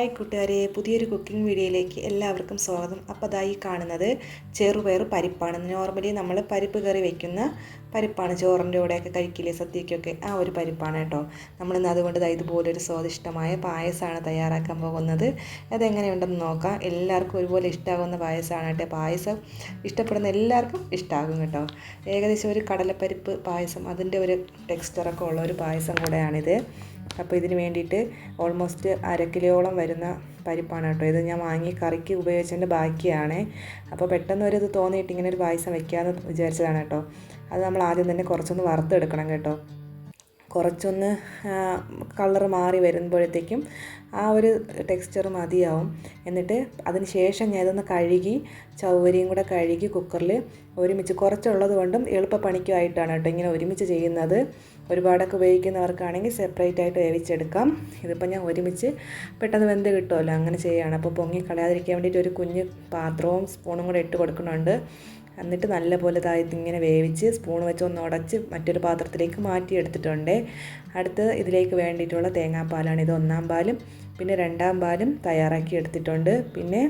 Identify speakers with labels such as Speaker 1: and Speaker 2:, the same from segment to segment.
Speaker 1: Hi കൂട്ടുകാരെ, പുതിയൊരു cooking വീഡിയോയിലേക്ക് എല്ലാവർക്കും സ്വാഗതം. അപ്പോൾ അതായി കാണുന്നത് ചെറുപയർ പരിപ്പാണ്. നോർമലി നമ്മൾ പരിപ്പ് കറി വയ്ക്കുന്ന പരിപ്പാണ്. ചോറിൻ്റെ കൂടെയൊക്കെ കഴിക്കില്ലേ, സദ്യക്കൊക്കെ ആ ഒരു പരിപ്പാണ് കേട്ടോ. നമ്മളിന്ന് അതുകൊണ്ട് ഇതുപോലൊരു സ്വാദിഷ്ടമായ പായസമാണ് തയ്യാറാക്കാൻ പോകുന്നത്. അതെങ്ങനെയുണ്ടെന്ന് നോക്കാം. എല്ലാവർക്കും ഒരുപോലെ ഇഷ്ടമാകുന്ന പായസമാണ് കേട്ടോ. പായസം ഇഷ്ടപ്പെടുന്ന എല്ലാവർക്കും ഇഷ്ടമാകും കേട്ടോ. ഏകദേശം ഒരു കടലപ്പരിപ്പ് പായസം, അതിൻ്റെ ഒരു ടെക്സ്ചറൊക്കെ ഉള്ള ഒരു പായസം കൂടെയാണിത്. അപ്പോൾ ഇതിന് വേണ്ടിയിട്ട് ഓൾമോസ്റ്റ് 1/2 കിലോയോളം വരുന്ന പരിപ്പാണ് കേട്ടോ. ഇത് ഞാൻ വാങ്ങി കറിക്ക് ഉപയോഗിച്ചതിൻ്റെ ബാക്കിയാണ്. അപ്പോൾ പെട്ടെന്ന് ഒരു ഇത് തോന്നിയിട്ട് ഇങ്ങനെ ഒരു പായസം വയ്ക്കാമെന്ന് വിചാരിച്ചതാണ് കേട്ടോ. അത് നമ്മൾ ആദ്യം തന്നെ കുറച്ചൊന്ന് വറുത്തെടുക്കണം കേട്ടോ. കുറച്ചൊന്ന് കളർ മാറി വരുമ്പോഴത്തേക്കും ആ ഒരു ടെക്സ്ചർ മതിയാവും. എന്നിട്ട് അതിന് ശേഷം ഞാൻ ഇതൊന്ന് കഴുകി ചൗവരിയും കൂടെ കഴുകി കുക്കറിൽ ഒരുമിച്ച്, കുറച്ചുള്ളത് കൊണ്ടും എളുപ്പപ്പണിക്കുമായിട്ടാണ് കേട്ടോ ഇങ്ങനെ ഒരുമിച്ച് ചെയ്യുന്നത്. ഒരുപാടൊക്കെ ഉപയോഗിക്കുന്നവർക്കാണെങ്കിൽ സെപ്പറേറ്റ് ആയിട്ട് വേവിച്ചെടുക്കാം. ഇതിപ്പോൾ ഞാൻ ഒരുമിച്ച് പെട്ടെന്ന് വെന്ത് കിട്ടുമല്ലോ, അങ്ങനെ ചെയ്യുകയാണ്. അപ്പോൾ പൊങ്ങി കളയാതിരിക്കാൻ വേണ്ടിയിട്ട് ഒരു കുഞ്ഞ് പാത്രവും സ്പൂണും കൂടെ ഇട്ട് കൊടുക്കുന്നുണ്ട്. എന്നിട്ട് നല്ലപോലെ ഇങ്ങനെ വേവിച്ച് സ്പൂൺ വെച്ച് ഒന്ന് ഉടച്ച് മറ്റൊരു പാത്രത്തിലേക്ക് മാറ്റിയെടുത്തിട്ടുണ്ട്. അടുത്ത് ഇതിലേക്ക് വേണ്ടിയിട്ടുള്ള തേങ്ങാപ്പാലാണ്. ഇത് 1-ാം പാലും പിന്നെ 2-ാം പാലും തയ്യാറാക്കി എടുത്തിട്ടുണ്ട്. പിന്നെ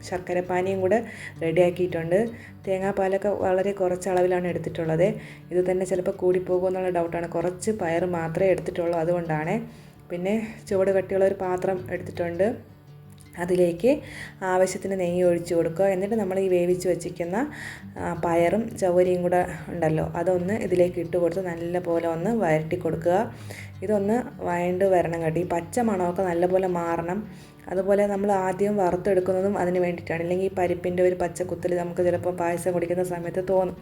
Speaker 1: ശർക്കരപ്പാനിയും കൂടെ റെഡിയാക്കിയിട്ടുണ്ട്. തേങ്ങാപ്പാലൊക്കെ വളരെ കുറച്ച് അളവിലാണ് എടുത്തിട്ടുള്ളത്. ഇത് തന്നെ ചിലപ്പോൾ കൂടിപ്പോകുമെന്നുള്ള ഡൗട്ടാണ്. കുറച്ച് പയർ മാത്രമേ എടുത്തിട്ടുള്ളൂ, അതുകൊണ്ടാണ്. പിന്നെ ചുവട് കട്ടിയുള്ള ഒരു പാത്രം എടുത്തിട്ടുണ്ട്. അതിലേക്ക് ആവശ്യത്തിന് നെയ്യ് ഒഴിച്ച് കൊടുക്കുക. എന്നിട്ട് നമ്മൾ ഈ വേവിച്ച് വെച്ചിരിക്കുന്ന പയറും ചവരിയും കൂടെ ഉണ്ടല്ലോ, അതൊന്ന് ഇതിലേക്ക് ഇട്ട് കൊടുത്ത് നല്ലപോലെ ഒന്ന് വഴറ്റി കൊടുക്കുക. ഇതൊന്ന് വഴണ്ട് വരണം കേട്ടോ. ഈ പച്ച മണമൊക്കെ നല്ലപോലെ മാറണം. അതുപോലെ നമ്മൾ ആദ്യം വറുത്തെടുക്കുന്നതും അതിന് വേണ്ടിയിട്ടാണ്. ഇല്ലെങ്കിൽ ഈ പരിപ്പിൻ്റെ ഒരു പച്ച കുത്തൽ നമുക്ക് ചിലപ്പോൾ പായസം കുടിക്കുന്ന സമയത്ത് തോന്നും.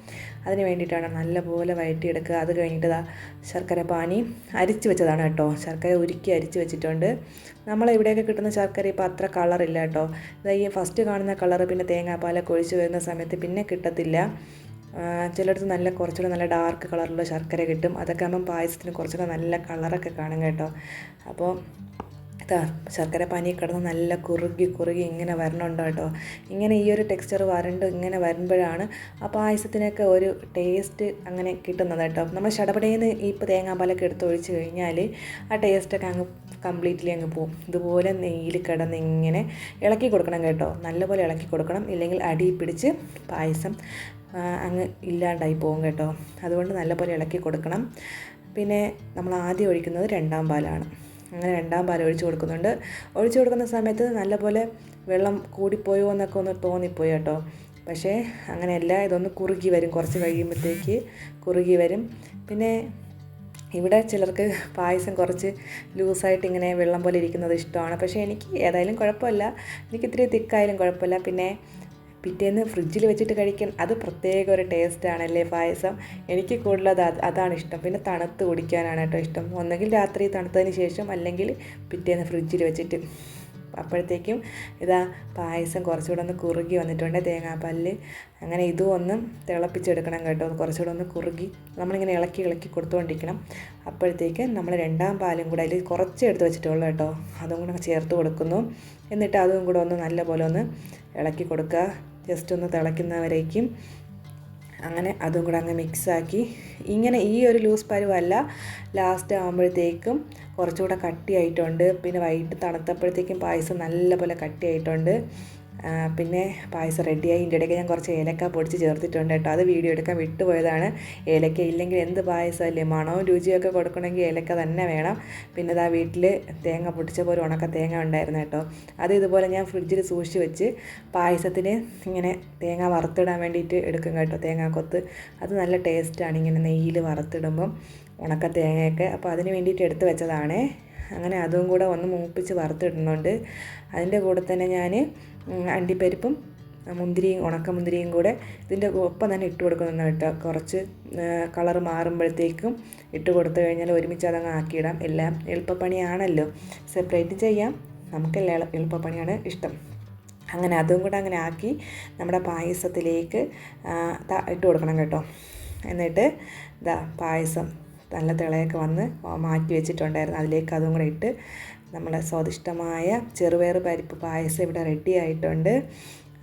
Speaker 1: അതിന് വേണ്ടിയിട്ടാണ് നല്ലപോലെ വഴറ്റിയെടുക്കുക. അത് കഴിഞ്ഞിട്ട് ശർക്കര പാനി അരിച്ച് വെച്ചതാണ് കേട്ടോ. ശർക്കര ഉരുക്കി അരിച്ച് വെച്ചിട്ടുണ്ട്. നമ്മളിവിടെയൊക്കെ കിട്ടുന്ന ശർക്കര ഇപ്പോൾ അത്ര കളറില്ല കേട്ടോ. ഈ ഫസ്റ്റ് കാണുന്ന കളറ് പിന്നെ തേങ്ങാപ്പാലൊക്കെ ഒഴിച്ച് വരുന്ന സമയത്ത് പിന്നെ കിട്ടത്തില്ല. ചിലയിടത്ത് കുറച്ചുകൂടെ നല്ല ഡാർക്ക് കളറുള്ള ശർക്കര കിട്ടും. അതൊക്കെ ആകുമ്പം പായസത്തിന് കുറച്ചുകൂടെ നല്ല കളറൊക്കെ കാണും കേട്ടോ. അപ്പോൾ ശർക്കര പാനി കിടന്ന് നല്ല കുറുകി ഇങ്ങനെ വരണുണ്ടോ കേട്ടോ. ഇങ്ങനെ ഈ ഒരു ടെക്സ്ചർ വരണ്ട് ഇങ്ങനെ വരുമ്പോഴാണ് ആ പായസത്തിനൊക്കെ ഒരു ടേസ്റ്റ് അങ്ങനെ കിട്ടുന്നത് കേട്ടോ. നമ്മൾ ചടപടേന്ന് ഇപ്പോൾ തേങ്ങാപ്പാലൊക്കെ എടുത്ത് ഒഴിച്ച് കഴിഞ്ഞാൽ ആ ടേസ്റ്റൊക്കെ അങ്ങ് കംപ്ലീറ്റ്ലി അങ്ങ് പോവും. ഇതുപോലെ നെയ്യിൽ കിടന്ന് ഇങ്ങനെ ഇളക്കി കൊടുക്കണം കേട്ടോ. നല്ലപോലെ ഇളക്കി കൊടുക്കണം, ഇല്ലെങ്കിൽ അടി പിടിച്ച് പായസം അങ്ങ് ഇല്ലാണ്ടായി പോകും കേട്ടോ. അതുകൊണ്ട് നല്ലപോലെ ഇളക്കി കൊടുക്കണം. പിന്നെ നമ്മൾ ആദ്യം ഒഴിക്കുന്നത് 2-ാം പാലാണ്. അങ്ങനെ 2-ാം പാൽ ഒഴിച്ച് കൊടുക്കുന്നുണ്ട്. ഒഴിച്ച് കൊടുക്കുന്ന സമയത്ത് നല്ലപോലെ വെള്ളം കൂടിപ്പോയോ എന്നൊക്കെ ഒന്ന് തോന്നിപ്പോയി കേട്ടോ. പക്ഷേ അങ്ങനെയല്ല, ഇതൊന്ന് കുറുകി വരും. കുറച്ച് കഴിയുമ്പോഴത്തേക്ക് കുറുകി വരും. പിന്നെ ഇവിടെ ചിലർക്ക് പായസം കുറച്ച് ലൂസായിട്ട് ഇങ്ങനെ വെള്ളം പോലെ ഇരിക്കുന്നത് ഇഷ്ടമാണ്. പക്ഷേ എനിക്ക് ഏതായാലും കുഴപ്പമില്ല, എനിക്ക് ഇത്തിരി തിക്കായാലും കുഴപ്പമില്ല. പിന്നെ പിറ്റേന്ന് ഫ്രിഡ്ജിൽ വെച്ചിട്ട് കഴിക്കാൻ അത് പ്രത്യേക ഒരു ടേസ്റ്റാണല്ലേ പായസം. എനിക്ക് കൂടുതൽ അതാണ് ഇഷ്ടം. പിന്നെ തണുത്ത് കുടിക്കാനാണ് കേട്ടോ ഇഷ്ടം. ഒന്നെങ്കിൽ രാത്രി തണുത്തതിന് ശേഷം, അല്ലെങ്കിൽ പിറ്റേന്ന് ഫ്രിഡ്ജിൽ വെച്ചിട്ട്. അപ്പോഴത്തേക്കും പായസം കുറച്ചുകൂടെ ഒന്ന് കുറുകി വന്നിട്ടുണ്ട് തേങ്ങാപ്പാലിൽ. അങ്ങനെ ഇതും ഒന്ന് തിളപ്പിച്ചെടുക്കണം കേട്ടോ. കുറച്ചുകൂടെ ഒന്ന് കുറുകി നമ്മളിങ്ങനെ ഇളക്കി കൊടുത്തുകൊണ്ടിരിക്കണം. അപ്പോഴത്തേക്ക് നമ്മൾ 2-ാം പാലും കൂടെ അതിൽ കുറച്ച് എടുത്ത് വെച്ചിട്ടുള്ളൂ കേട്ടോ, അതും കൂടെ ചേർത്ത് കൊടുക്കുന്നു. എന്നിട്ട് അതും കൂടെ ഒന്ന് നല്ലപോലെ ഒന്ന് ഇളക്കി കൊടുക്കുക, ജസ്റ്റ് ഒന്ന് തിളയ്ക്കുന്നവരേക്കും. അങ്ങനെ അതും കൂടെ അങ്ങ് മിക്സാക്കി ഇങ്ങനെ ഈ ഒരു ലൂസ് പരുവല്ല, ലാസ്റ്റ് ആകുമ്പോഴത്തേക്കും കുറച്ചുകൂടെ കട്ടിയായിട്ടുണ്ട്. പിന്നെ വൈകിട്ട് തണുത്തപ്പോഴത്തേക്കും പായസം നല്ലപോലെ കട്ടിയായിട്ടുണ്ട്. പിന്നെ പായസം റെഡിയായി. ഇതിൻ്റെ ഇടയ്ക്ക് ഞാൻ കുറച്ച് ഏലക്ക പൊടിച്ച് ചേർത്തിട്ടുണ്ട് കേട്ടോ. അത് വീഡിയോ എടുക്കാൻ വിട്ടുപോയതാണ്. ഏലക്ക ഇല്ലെങ്കിൽ എന്ത് പായസമല്ലേ, മണവും രുചിയൊക്കെ കൊടുക്കണമെങ്കിൽ ഏലക്ക തന്നെ വേണം. പിന്നെ വീട്ടിൽ തേങ്ങ പൊട്ടിച്ചപ്പോൾ ഒരു ഉണക്ക തേങ്ങ ഉണ്ടായിരുന്നു കേട്ടോ. അത് ഇതുപോലെ ഞാൻ ഫ്രിഡ്ജിൽ സൂക്ഷിച്ച് വെച്ച് പായസത്തിന് ഇങ്ങനെ തേങ്ങ വറുത്തിടാൻ വേണ്ടിയിട്ട് എടുക്കും കേട്ടോ. തേങ്ങാക്കൊത്ത് അത് നല്ല ടേസ്റ്റാണ് ഇങ്ങനെ നെയ്യിൽ വറുത്തിടുമ്പം, ഉണക്ക തേങ്ങയൊക്കെ. അപ്പോൾ അതിന് വേണ്ടിയിട്ട് എടുത്ത് വെച്ചതാണ്. അങ്ങനെ അതും കൂടെ ഒന്ന് മൂപ്പിച്ച് വറുത്തിടുന്നുണ്ട്. അതിൻ്റെ കൂടെ തന്നെ ഞാൻ അണ്ടിപ്പരിപ്പും മുന്തിരിയും ഉണക്കമുന്തിരിയും കൂടെ ഇതിൻ്റെ ഒപ്പം തന്നെ ഇട്ട് കൊടുക്കുന്നുണ്ട് കേട്ടോ. കുറച്ച് കളർ മാറുമ്പോഴത്തേക്കും ഇട്ട് കൊടുത്തു കഴിഞ്ഞാൽ ഒരുമിച്ച് അതങ്ങ് ആക്കിയിടാം. എല്ലാം എളുപ്പപ്പണിയാണല്ലോ, സെപ്പറേറ്റ് ചെയ്യാം, നമുക്കെല്ലാം എളുപ്പപ്പണിയാണ് ഇഷ്ടം. അങ്ങനെ അതും കൂടെ അങ്ങനെ ആക്കി നമ്മുടെ പായസത്തിലേക്ക് ഇട്ട് കൊടുക്കണം കേട്ടോ. എന്നിട്ട് പായസം നല്ല തിളയൊക്കെ വന്ന് മാറ്റി വെച്ചിട്ടുണ്ടായിരുന്നു, അതിലേക്ക് അതും കൂടെ ഇട്ട് നമ്മളെ സ്വാദിഷ്ടമായ ചെറുപയർ പരിപ്പ് പായസം ഇവിടെ റെഡി ആയിട്ടുണ്ട്.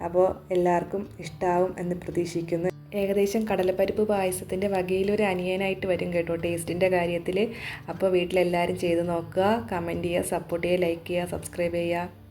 Speaker 1: അപ്പോൾ എല്ലാവർക്കും ഇഷ്ടമാവും എന്ന് പ്രതീക്ഷിക്കുന്നു. ഏകദേശം കടലപ്പരിപ്പ് പായസത്തിൻ്റെ വകയിലൊരു അനിയനായിട്ട് വരും കേട്ടോ ടേസ്റ്റിൻ്റെ കാര്യത്തിൽ. അപ്പോൾ വീട്ടിലെല്ലാവരും ചെയ്ത് നോക്കുക, കമൻറ്റ് ചെയ്യുക, സപ്പോർട്ട് ചെയ്യുക, ലൈക്ക് ചെയ്യുക, സബ്സ്ക്രൈബ് ചെയ്യുക.